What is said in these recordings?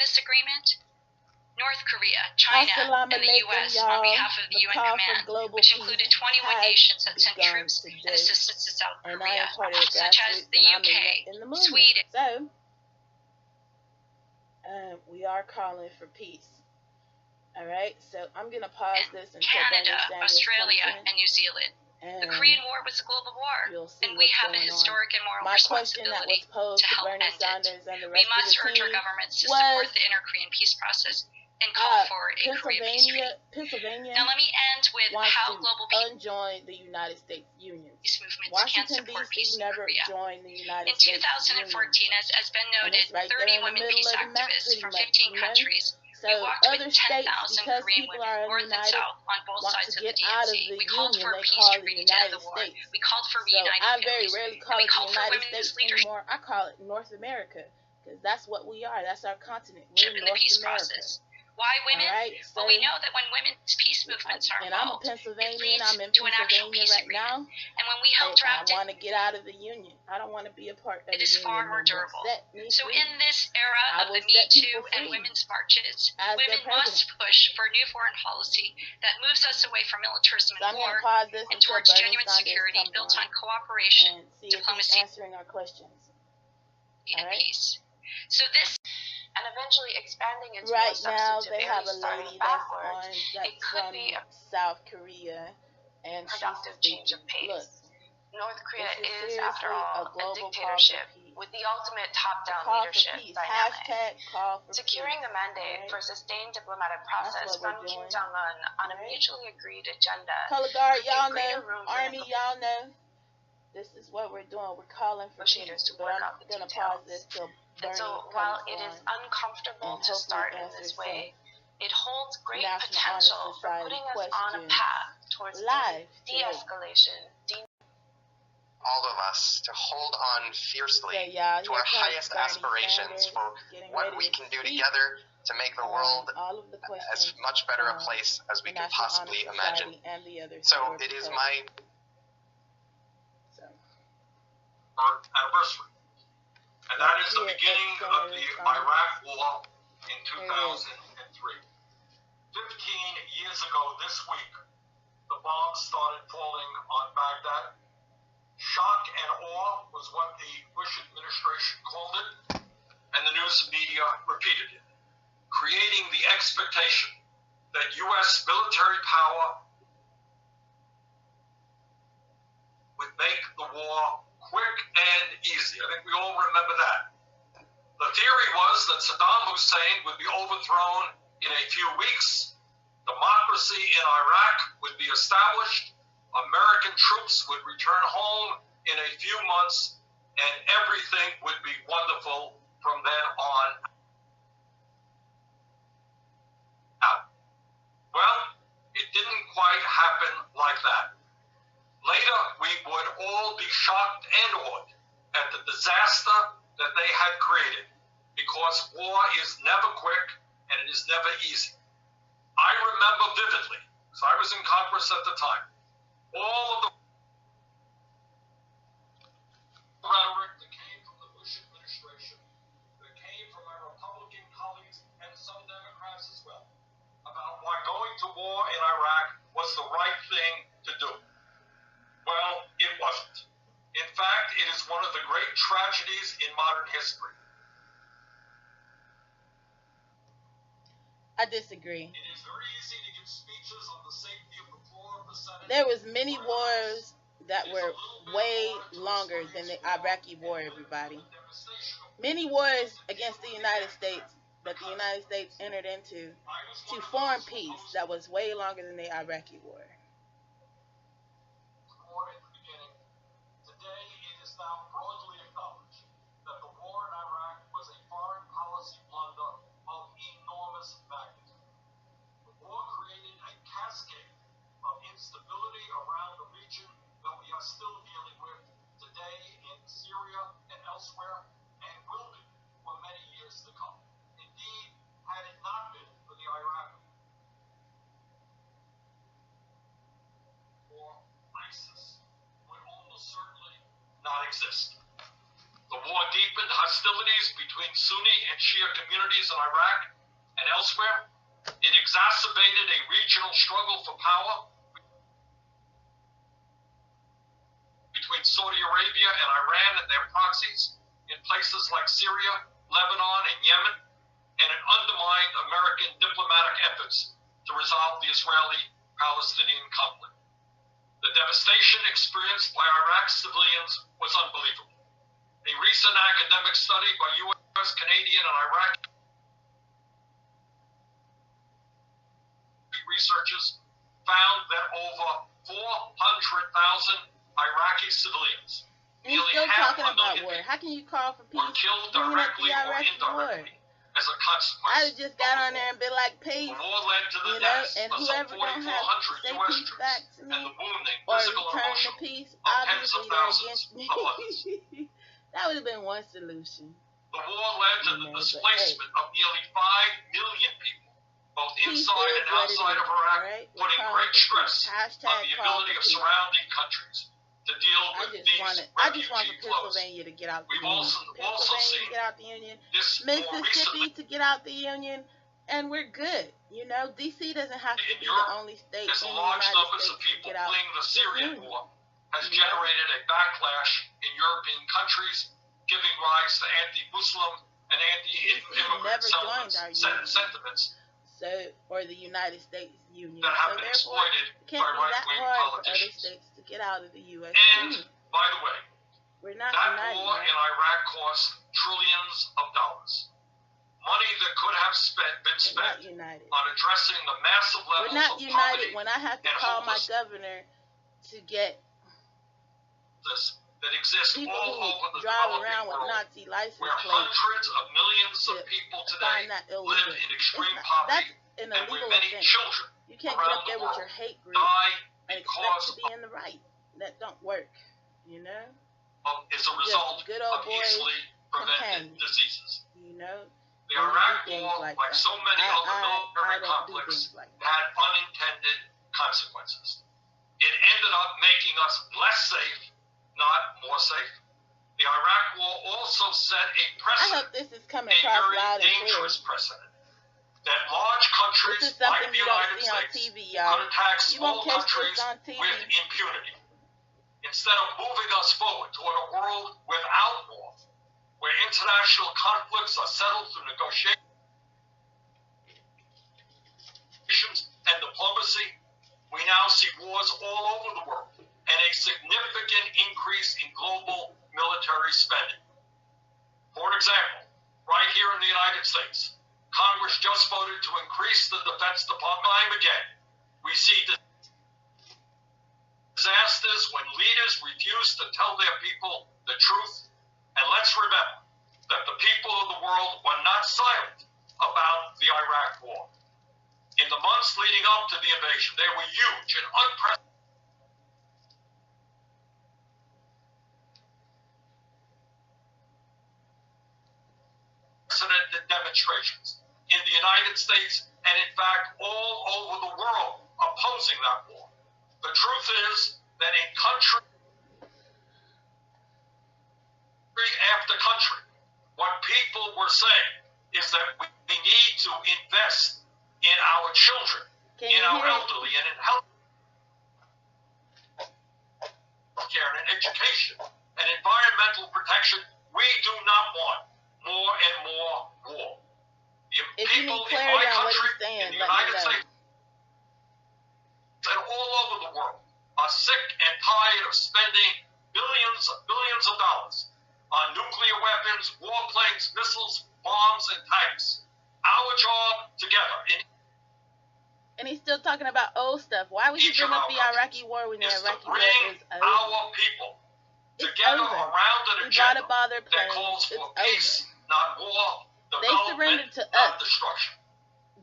this agreement? North Korea, China, and the U.S. on behalf of the UN Command, which included 21 nations that sent troops and assistance to South Korea, such as the UK, Sweden. So, we are calling for peace. All right, so I'm going to pause this until Canada, Australia, and New Zealand. The Korean War was a global war, and we have a historic and moral responsibility to help end it. We must urge our governments to support the inter-Korean peace process and call for a Korean peace treaty. Now let me end with how global peace join the United States Union. Movements can support peace in Korea. In 2014, as been noted, 30 women peace activists from 15 countries. We walked with 10,000 Korean women, north and south, on both sides of the DNC. We called for a peace treaty to end the war. We called for reuniting families. And we called for women's leadership I call it North America, because that's what we are. That's our continent. We're in the peace process. Why women? Right, so, well, we know that when women's peace movements are involved, it leads to an actual peace agreement. And when we help draft I want to get out of the union. I don't want to be a part of the union. It is far more durable. So in this era of the Me Too and women's marches, women must push for a new foreign policy that moves us away from militarism and war and towards genuine security built on cooperation, diplomacy, and peace. So this, and eventually expanding into right now they have a lady that's from South Korea, and productive change of pace. Look, North Korea is, after all, a dictatorship with the ultimate top-down leadership dynamic. Securing the mandate for a sustained diplomatic process from Kim Jong-un on a mutually agreed agenda. Color Guard, y'all know. Army, y'all know. This is what we're doing. We're calling for negotiators to work out the details. And so, while it is uncomfortable to start in this way, it holds great potential for putting us on a path towards de-escalation. All of us to hold on fiercely to our highest aspirations for what we can do together to make the world as much better a place as we can possibly imagine. So it is my anniversary. And that is the beginning of the Iraq War in 2003. 15 years ago this week, the bombs started falling on Baghdad. Shock and awe was what the Bush administration called it, and the news media repeated it, creating the expectation that U.S. military power would make the war quick and easy. I think we all remember that. The theory was that Saddam Hussein would be overthrown in a few weeks, democracy in Iraq would be established, American troops would return home in a few months, and everything would be wonderful from then on out. Well, it didn't quite happen like that. Later, we would all be shocked and awed at the disaster that they had created, because war is never quick and it is never easy. I remember vividly, because I was in Congress at the time, all of the rhetoric that came from the Bush administration, that came from my Republican colleagues and some Democrats as well, about why going to war in Iraq was the right thing to do. Well, it wasn't. In fact, it is one of the great tragedies in modern history. I disagree. It is very easy to give speeches on the safety of the floor of the Senate. There was many wars that were way longer than the Iraqi war, everybody. Many wars against the United States that the United States entered into to form peace that was way longer than the Iraqi war. Today, it is now broadly acknowledged that the war in Iraq was a foreign policy blunder of enormous magnitude. The war created a cascade of instability around the region that we are still dealing with today in Syria and elsewhere, and will be for many years to come. Indeed, had it not been for the Iraq war, ISIS would almost certainly not exist. The war deepened hostilities between Sunni and Shia communities in Iraq and elsewhere. It exacerbated a regional struggle for power between Saudi Arabia and Iran and their proxies in places like Syria, Lebanon, and Yemen, and it undermined American diplomatic efforts to resolve the Israeli-Palestinian conflict. The devastation experienced by Iraq's civilians was unbelievable. A recent academic study by U.S., Canadian, and Iraqi researchers found that over 400,000 Iraqi civilians, nearly half a million war. How can you call for peace? Were killed directly or indirectly as a consequence. I'd have just got on there and been like, peace, the war led to the deaths and of whoever don't have to say peace back to me and the wounding, or physical and return the emotional, peace, of tens obviously of they're thousands against me. of others. That would have been one solution. The war led to the displacement of nearly 5 million people, both inside and outside of Iraq, putting great stress on the ability of surrounding countries to deal with these I just want refugee for flows. Pennsylvania to get out the We've Union. also Pennsylvania seen to get out the Union. this more Mississippi recently to get out the Union, and we're good. You know, D.C. doesn't have to in be Europe, the only state as in the large United numbers States of people to get out fleeing the Syrian Union. war has generated a backlash in European countries, giving rise to anti-Muslim and anti-immigrant sentiments So, or the United States Union. that have So been therefore, exploited it can't by be that right-wing hard for other politicians. states to get out of the U.S. And, Union. by the way, We're not that united, war in man. Iraq cost trillions of dollars. Money that could have been We're spent not united. on addressing the massive We're levels not of united poverty when I have to and call my homelessness governor to get that exist people all who over the drive developing around with world, Nazi license where plates hundreds of millions of to people today find that live illegal. in extreme That's poverty, an and where illegal many offense. children You can't get around up there the with world your hate group die and expect because to be in the right. That don't work, you know? as a result good old of boy easily prevented companion. diseases. You know? The When you Iraq do things War, like like that. so many other I military don't do conflicts, things like that. had unintended consequences. It ended up making us less safe, not more safe. The Iraq War also set a I precedent, hope this is coming a across very loud and clear. dangerous precedent, that large countries This is like something the you don't United see on States TV, y'all. could attack You small won't catch countries this on TV. with impunity. Instead of moving us forward toward a world without war, where international conflicts are settled through negotiations and diplomacy, we now see wars all over the world and a significant increase in global military spending. For example, right here in the United States, Congress just voted to increase the Defense Department. Time again, we see disasters when leaders refuse to tell their people the truth. And let's remember that the people of the world were not silent about the Iraq War. In the months leading up to the invasion, there were huge and unprecedented demonstrations in the United States and, in fact, all over the world opposing that war. The truth is that in country after country, what people were saying is that we need to invest in our children, in our elderly, and in health care and education and environmental protection. We do not want more and more war. The If you people need in clarity my on what country, he's saying, in the let me United know. States, and all over the world are sick and tired of spending billions of dollars on nuclear weapons, warplanes, missiles, bombs, and tanks. Our job together, and he's still talking about old stuff. Why would you bring up the Iraqi war when the Iraqi war is over? Our people together around an We brought agenda up all their that plans. calls It's for peace, over. not war, They surrendered development, to not us. destruction.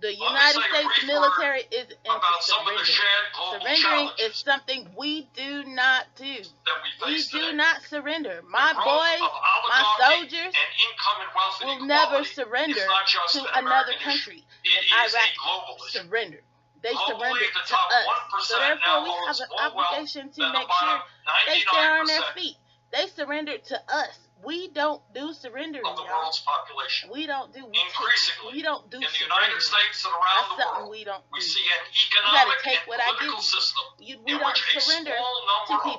The Let me United say a States brief military is about some of the surrendering. shared global Surrendering is challenges something we do not do. that we We face do today. not surrender. My The growth boys, of my oligarchy soldiers and income and wealth will inequality never is surrender not just to an another American country. issue. It And is a Iraq global issue. surrendered. They Globally, surrendered the to top us. 1% So therefore, now we have owns an more wealth obligation to than the make sure bottom they stay on their 99%. feet. They surrendered to us. We don't do surrendering, of the world's population. We don't do increasingly. We don't do in the United States and around the world. We see an economic and political system in which a small number of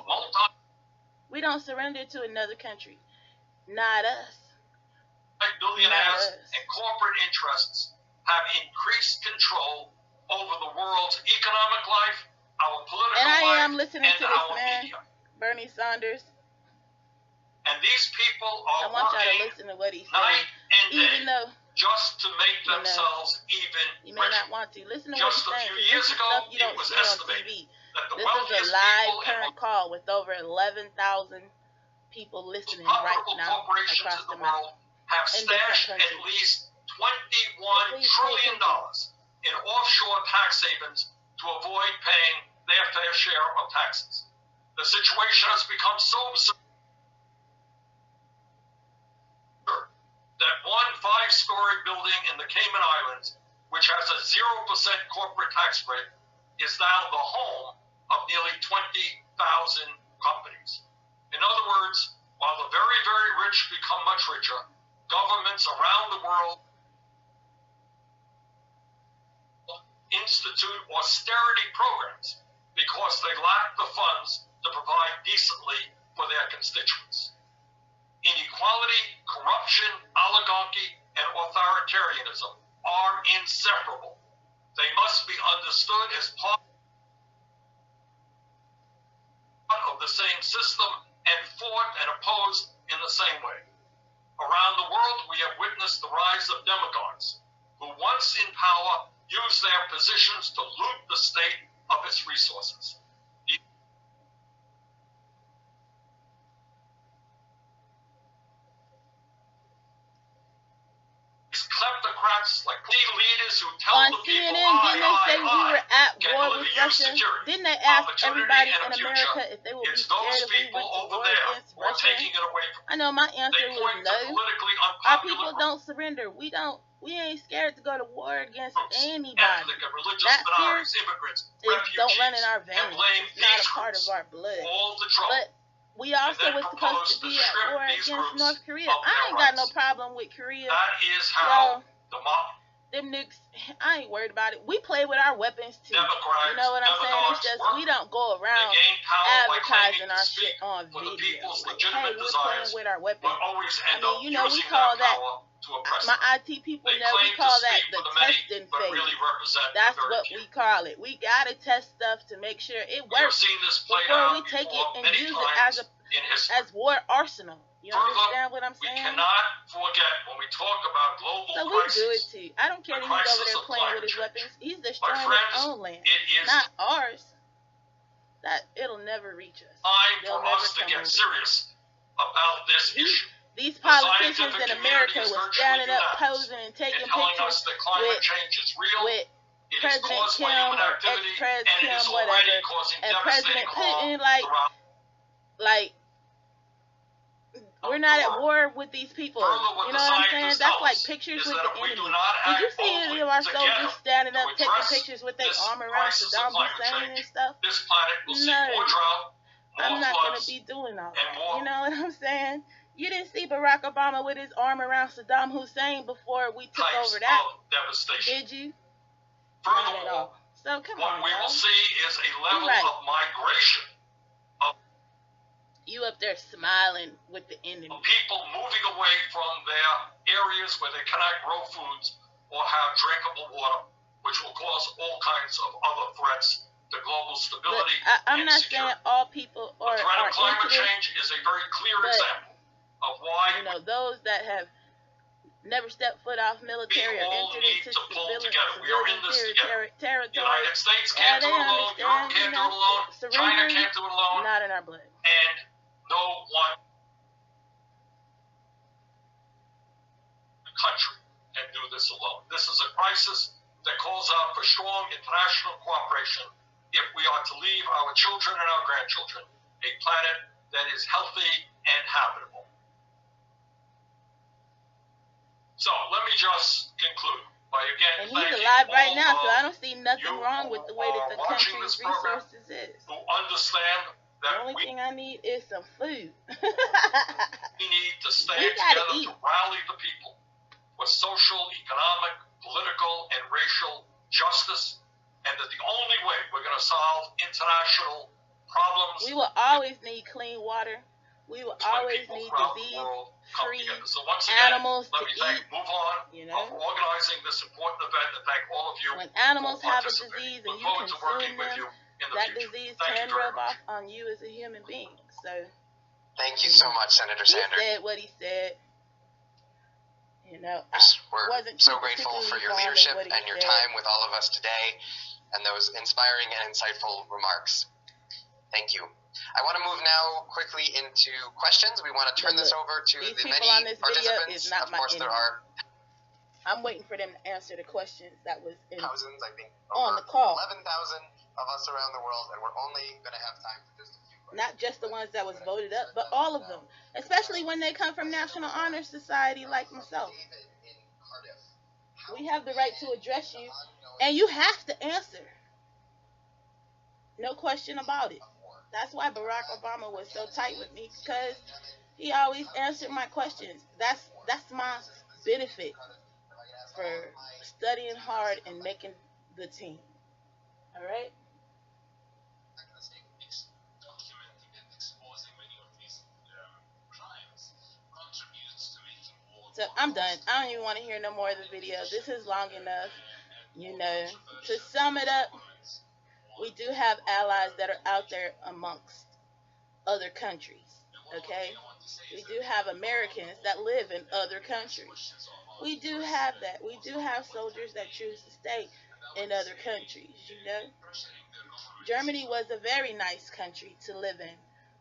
we don't surrender to another country. Not us. Billionaires and corporate interests have increased control over the world's economic life, our political life, and I am listening to this man, media. Bernie Sanders. And these people are I want y'all to listen to what he's saying, even though just to make themselves even you may not want to listen to just what he's saying. A few years ago, you don't it was see on estimated TV. That the this is a live current call with over 11,000 people listening right now across the world have stashed at least $21 trillion in offshore tax havens to avoid paying their fair share of taxes. The situation has become so absurd that one 5-story building in the Cayman Islands, which has a 0% corporate tax rate, is now the home of nearly 20,000 companies. In other words, while the very, very rich become much richer, governments around the world institute austerity programs because they lack the funds to provide decently for their constituents. Inequality, corruption, oligarchy, and authoritarianism are inseparable. They must be understood as part of the same system and fought and opposed in the same way. Around the world, we have witnessed the rise of demagogues who, once in power, use their positions to loot the state of its resources. Kleptocrats like leaders who tell on the CNN, people, didn't they say we were at war with Russia? Didn't they ask everybody in America if they would be scared if we went to war against Russia? I know my answer was no. Our people don't surrender. We ain't scared to go to war against anybody. That fear don't run in our veins. It's not a part of our blood. But we also was supposed to be at war against North Korea. I ain't got no problem with Korea. That is how them nukes, I ain't worried about it. We play with our weapons too. You know what I'm saying? It's just we don't go around advertising our shit on video. Like, hey, we're playing with our weapons. I mean, you know, we call that, my IT people know, we call that the testing phase. That's what we call it. We gotta test stuff to make sure it works before we take it and use it as war arsenal. You understand what I'm saying? We cannot forget when we talk about global crisis. So we do it too. I don't care that he's over there playing with his weapons. He's destroying his own land, not ours. That it'll never reach us. Time for us to get serious about this issue. These politicians in America were standing up, posing, and taking pictures with President Kim or ex-President Kim, whatever, and President Putin, like. We're not at war with these people. You know what I'm saying? That's like pictures with the enemy. Did you see any of our soldiers standing up taking pictures with their arm around Saddam Hussein and stuff? No. I'm not going to be doing all that. You know what I'm saying? You didn't see Barack Obama with his arm around Saddam Hussein before we took over that. Did you? Not at all. So come on, what we will see is a level of migration. You up there smiling with the enemy. People moving away from their areas where they cannot grow foods or have drinkable water, which will cause all kinds of other threats to global stability. Look, I'm not saying all people are the threat of climate change is a very clear example of why those that have never stepped foot off military or entered into civilian territory. The United States can't do it alone. Europe can't do it alone. China can't do it alone. Not in our blood. And no one country can do this alone. This is a crisis that calls out for strong international cooperation if we are to leave our children and our grandchildren a planet that is healthy and habitable. So let me just conclude by again thanking he's alive right now, so I don't see nothing wrong with the way that the country's resources is. Who understand The only thing I need is some food. We need to stand together to rally the people with social, economic, political, and racial justice, and that the only way we're going to solve international problems. We will always need clean water. We will always need disease-free animals to eat. Move on, for organizing this important event, and thank all of you. When animals have a disease and you consume them, that disease can rub off on you as a human being. So, thank you so much, Senator Sanders. He said what he said. We're so grateful for your leadership and your time with all of us today, and those inspiring and insightful remarks. Thank you. I want to move now quickly into questions. We want to turn this over to the many participants. Of course, there are. I'm waiting for them to answer the questions that was in thousands, I think, on the call. 11,000 of us around the world, and we're only going to have time for just a few questions. Not just the ones that was voted up, but all of them, especially when they come from National Honor Society like myself. We have the right to address you, and you have to answer. No question about it. That's why Barack Obama was so tight with me, because he always answered my questions. That's my benefit for studying hard and making the team. All right? So I'm done. I don't even want to hear no more of the video. This is long enough. To sum it up, we do have allies that are out there amongst other countries, okay? We do have Americans that live in other countries. We do have that. We do have soldiers that choose to stay in other countries, Germany was a very nice country to live in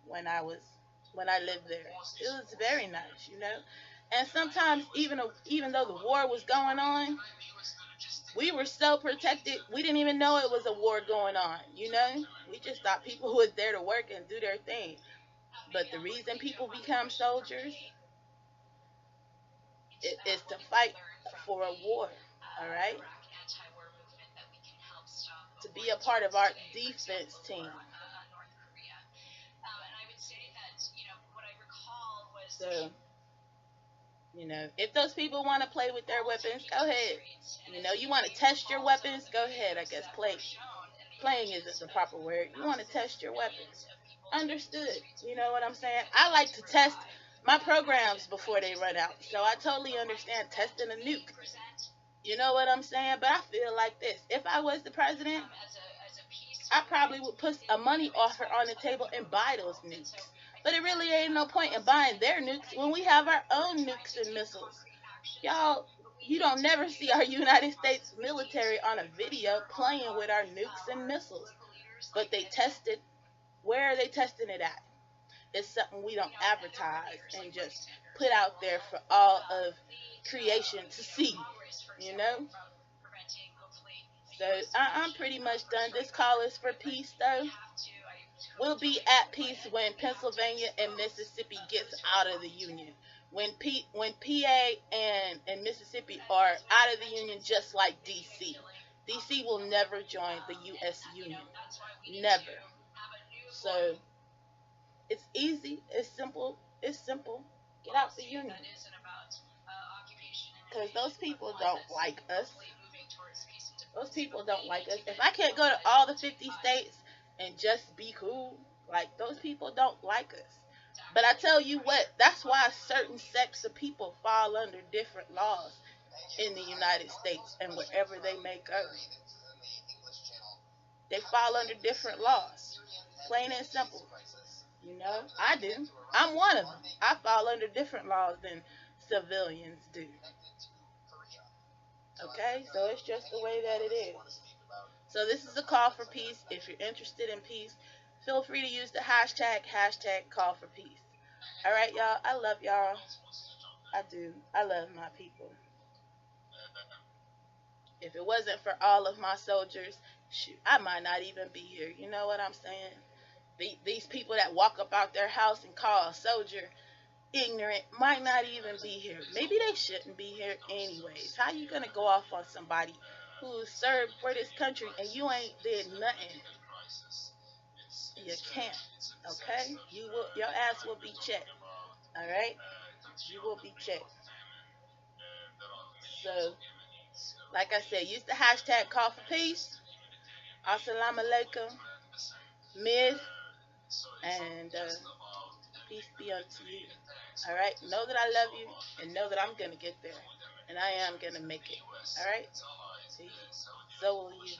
when I lived there. It was very nice, And sometimes, even though the war was going on, we were so protected, we didn't even know it was a war going on, We just thought people was there to work and do their thing. But the reason people become soldiers is to fight for a war, all right? To be a part of our defense team. So, if those people want to play with their weapons, go ahead. You want to test your weapons, go ahead. I guess playing isn't the proper word. You want to test your weapons. Understood. You know what I'm saying? I like to test my programs before they run out. So I totally understand testing a nuke. You know what I'm saying? But I feel like this. If I was the president, I probably would put a money offer on the table and buy those nukes. But it really ain't no point in buying their nukes when we have our own nukes and missiles. Y'all, you don't never see our United States military on a video playing with our nukes and missiles. But they test it. Where are they testing it at? It's something we don't advertise and just put out there for all of creation to see, So I'm pretty much done. This call is for peace, though. We'll be at peace when Pennsylvania and Mississippi gets out of the Union. When PA and Mississippi are out of the Union, just like D.C. D.C. will never join the U.S. Union. Never. So it's easy. It's simple. Get out the Union. Because those people don't like us. Those people don't like us. If I can't go to all the 50 states and just be cool, those people don't like us. But I tell you what, that's why certain sects of people fall under different laws in the United States and wherever they may go. They fall under different laws. Plain and simple. I do. I'm one of them. I fall under different laws than civilians do. Okay? So it's just the way that it is. So this is a call for peace. If you're interested in peace, feel free to use the hashtag call for peace. All right, y'all. I love y'all. I do. I love my people. If it wasn't for all of my soldiers, shoot, I might not even be here. You know what I'm saying? These people that walk up out their house and call a soldier ignorant might not even be here. Maybe they shouldn't be here anyways. How you gonna go off on somebody who served for this country and you ain't did nothing? You can't. Okay? Your ass will be checked. Alright? You will be checked. So, like I said, use the hashtag call for peace. Assalamu alaikum. Myth. And peace be unto you. Alright? Know that I love you and know that I'm going to get there. And I am going to make it. Alright? So will you.